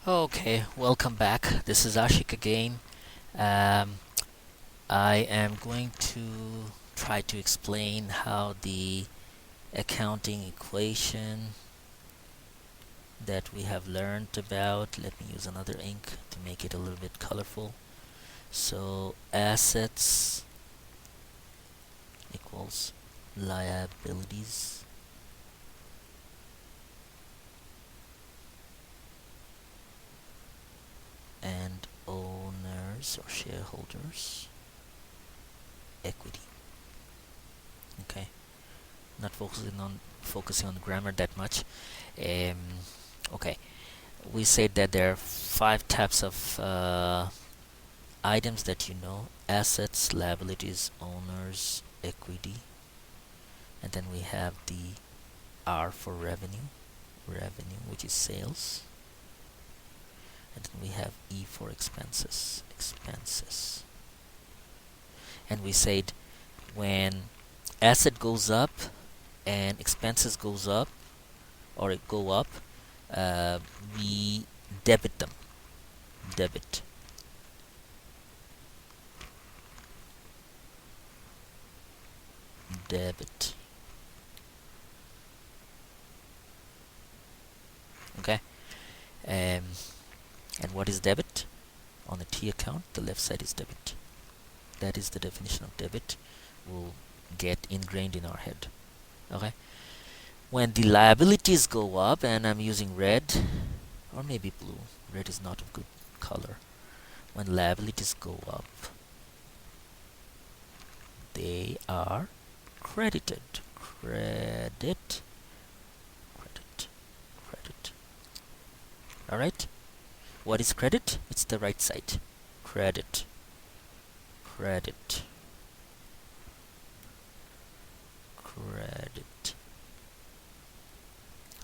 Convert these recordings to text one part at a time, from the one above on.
Okay, welcome back. This is Ashik again. Um, I am going to try to explain how the accounting equation that we have learned about. Let me use another ink to make it a little bit colorful. So, assets equals liabilities and owners or shareholders equity. Okay, not focusing on grammar that much. Um, okay, we said that there are five types of items that you know: assets, liabilities, owners, equity, and then we have the R for revenue, which is sales, and then we have E for expenses. And we said when asset goes up and expenses goes up or it go up, uh, we debit them. Debit. Debit. Okay. Um, and what is debit? On a T account, the left side is debit. That is the definition of debit. Will get ingrained in our head. Okay. When the liabilities go up, and I'm using red or maybe blue. Red is not a good color. When liabilities go up, they are credited. Credit. Credit. Credit. Alright? What is credit? It's the right side. Credit. Credit. Credit.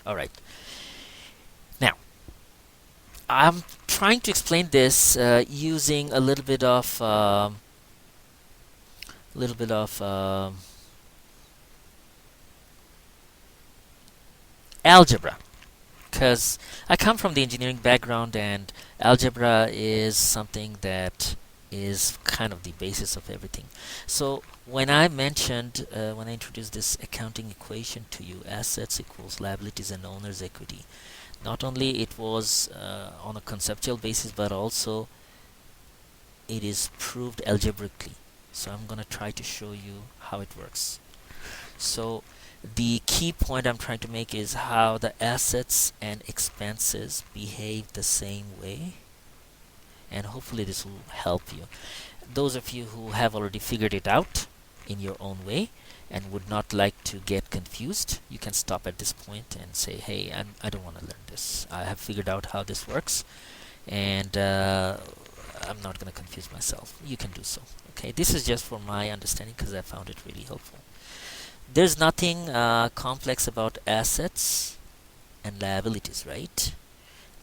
Alright. Now, I'm trying to explain this using a little bit of algebra, because I come from the engineering background, and algebra is something that is kind of the basis of everything. So when I introduced this accounting equation to you, assets equals liabilities and owners equity, not only it was on a conceptual basis, but also it is proved algebraically. So I'm going to try to show you how it works. So the key point I'm trying to make is how the assets and expenses behave the same way, and hopefully this will help you. Those of you who have already figured it out in your own way and would not like to get confused, you can stop at this point and say, hey, I don't want to learn this. I have figured out how this works, and I'm not going to confuse myself. You can do so. Okay, this is just for my understanding because I found it really helpful. There's nothing complex about assets and liabilities, right?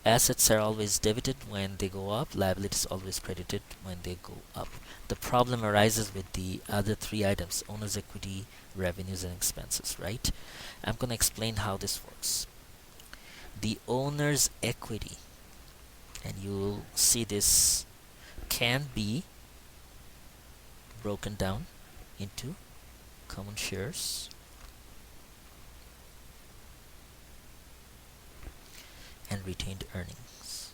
Assets are always debited when they go up, liabilities always credited when they go up. The problem arises with the other three items: owner's equity, revenues, and expenses, right? I'm going to explain how this works. The owner's equity, and you'll see this can be broken down into common shares and retained earnings.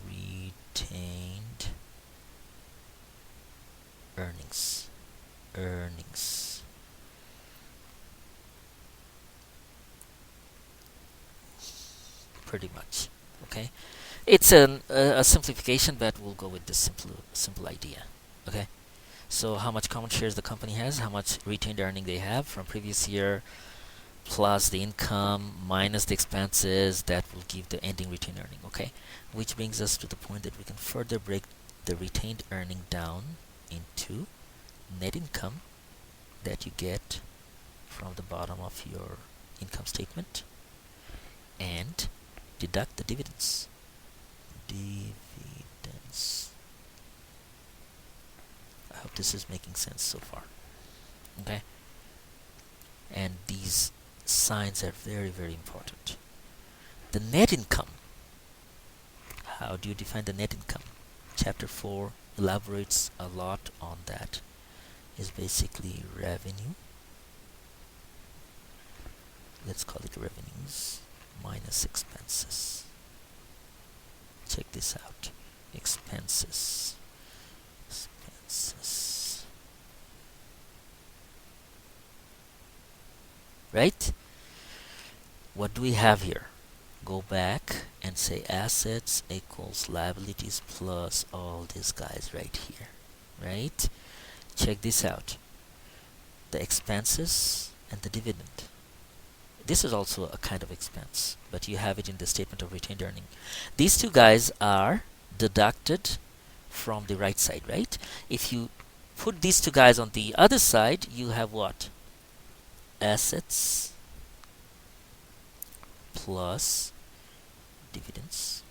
Retained earnings. Earnings. Pretty much. Okay. It's a simplification, but we'll go with this simple idea. Okay. So how much common shares the company has, how much retained earning they have from previous year, plus the income minus the expenses, that will give the ending retained earning. Okay, which brings us to the point that we can further break the retained earning down into net income that you get from the bottom of your income statement, and deduct the dividends. Dividends. I hope this is making sense so far. Okay, and these signs are very, very important. The net income. How do you define the net income? Chapter 4 elaborates a lot on that. Is basically revenue. Let's call it revenues minus expenses. Check this out. Expenses. Expenses. Right? What do we have here? Go back and say assets equals liabilities plus all these guys right here. Right? Check this out. The expenses and the dividend. This is also a kind of expense, but you have it in the statement of retained earning. These two guys are deducted from the right side, right? If you put these two guys on the other side, you have what? Assets plus dividends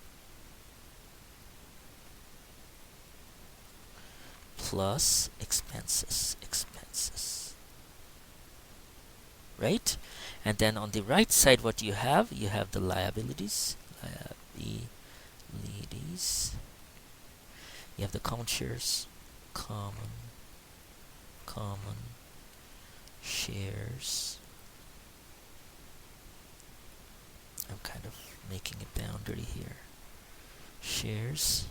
plus expenses. Right? And then on the right side, what you have the liabilities. Liabilities. You have the common shares. Common shares. I'm kind of making a boundary here. Shares.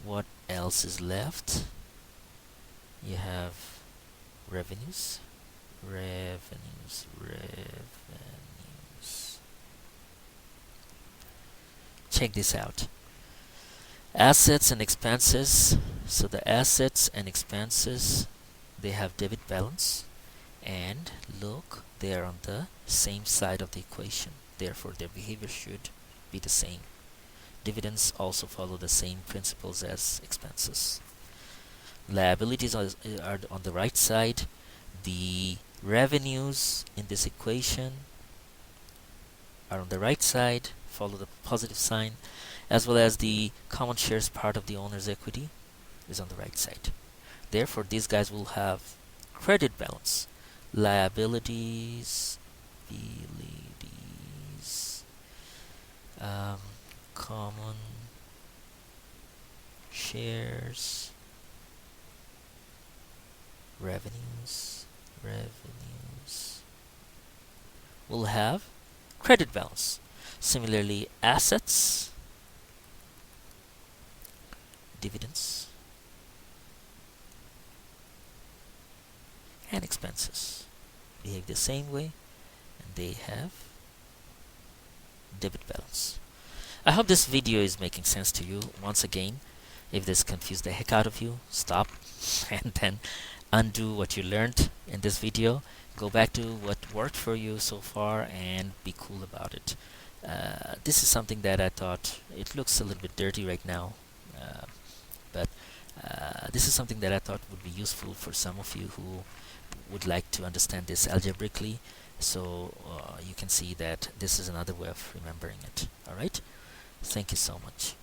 What else is left? You have revenues. Check this out. Assets and expenses. So the assets and expenses, they have debit balance, and look, they are on the same side of the equation. Therefore, their behavior should be the same. Dividends also follow the same principles as expenses. Liabilities are on the right side. The revenues in this equation are on the right side, follow the positive sign, as well as the common shares part of the owner's equity is on the right side. Therefore, these guys will have credit balance. Liabilities, common shares, revenues will have credit balance. Similarly, assets, dividends, and expenses behave the same way, and they have debit balance. I hope this video is making sense to you. Once again, if this confused the heck out of you, stop and then undo what you learned in this video. Go back to what worked for you so far and be cool about it. This is something that I thought, it looks a little bit dirty right now, but this is something that I thought would be useful for some of you who would like to understand this algebraically, so you can see that this is another way of remembering it. Alright? Thank you so much.